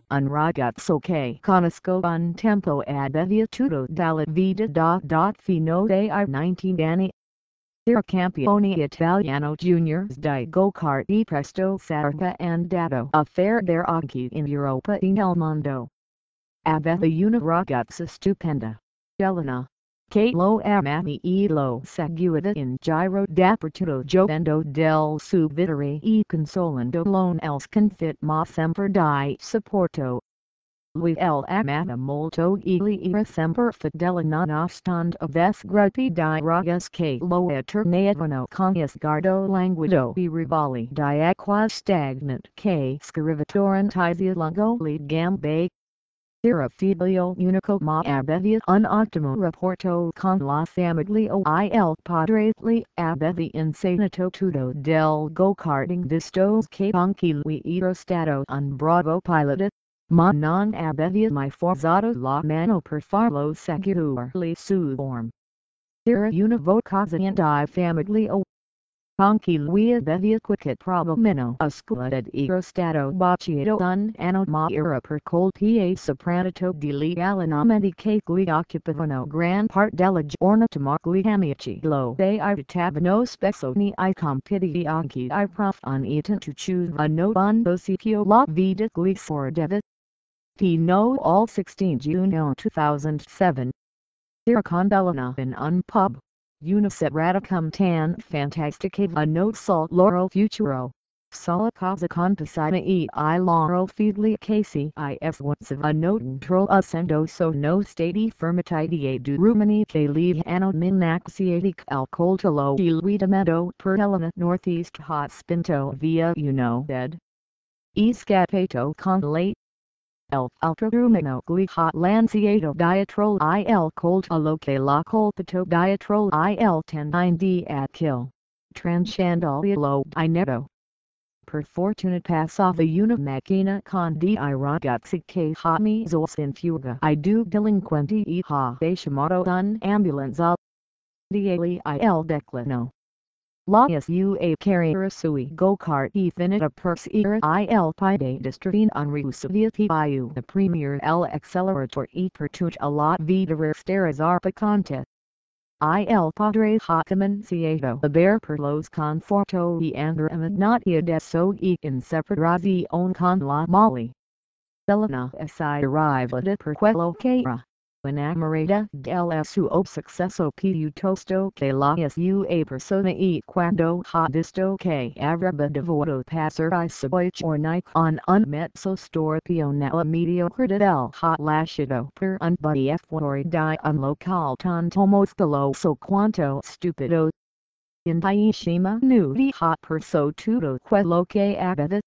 un ragazzo che conosco un tempo abbeviato dalla vita fino ai 19 anni. Era campione italiano juniors di go-kart e presto sarà andato a fare anche in Europa e nel mondo. Aveva una ragazza stupenda, Elena, che lo amava e lo seguiva in giro dappertutto giovando del suo vivere e consolando nel sconfit ma sempre di supporto. Lui amava molto e le era sempre fedele nonostante avesse gruppi di ragazze che lo attorniavano con sguardo languido e rivali di acqua stagnante che scrivevano lungo le gambe. Era figlio unico ma aveva un ottimo rapporto con la famiglia e il padre le aveva insegnato tutto del go-karting visto che anche lui era stato un bravo pilota, ma non aveva mai forzato la mano per farlo seguire le sue orme. Era una vocazione di famiglia. Anche lui aveva qualche problemino a scuola ed era stato bocciato un anno ma era per colpa soprattutto degli allenamenti che gli occupavano gran parte della giornata ma gli amici lo aiutavano spesso nei compiti e anche I prof ogni tanto choosevano un ossequio la vita gli sorrideva. Fino al 16 giugno 2007. Era con Elena in un pub. Una serata come tan fantastica non sul loro futuro. Sola cosa compasina e I loro figli che si isonzavano dentro essendo sono stati fermati due rumini che li hanno minacciati il coltello il guidamento per Elena Northeast ha spinto via uno ed scappato con lei. El altro rumino gli ha lanciato dietro il coltello che l'ha colpito dietro il tendine di Achille, tranciandolo di netto. Per fortuna passava una macchina con dei ragazzi che ha messo in fuga I due delinquenti e ha chiamato un'ambulanza. Diali il declino. La sua carriera sui go-kart è finita per seguire il pedestre un riusciti più da premier l'acceleratore e per tutta la vita restare zarpicante. Il padre ha cominciato a bear per los conforto e andamenti adesso e inseparazione con la moglie. Elena si arrivata per quello che era innamorata del suo successo piuttosto che la sua persona e quando ha visto che avrebbe dovuto passare I suoi giorni con un mezzo storpio nella mediocrità ha lasciato per un buddy fuori di un locale tanto muscoloso quanto stupido. Intiissima nudi ha perso tutto quello che aveva.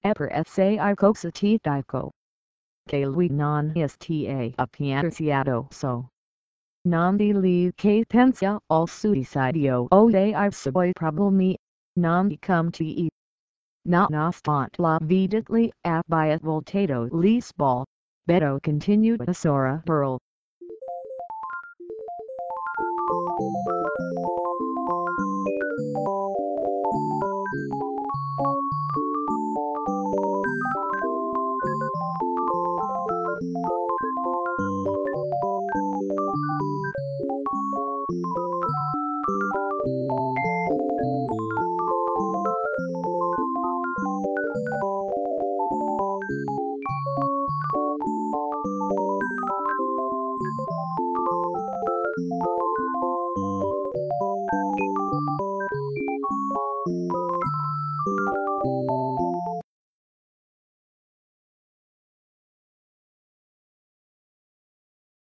E per essere così dico che lui non sta appiaciato so. Non di lì che pensa al suicidio o dei suoi problemi, non di come te. Nonostante la vita gli abbia voltato le spalle, Beto continued a sora burl.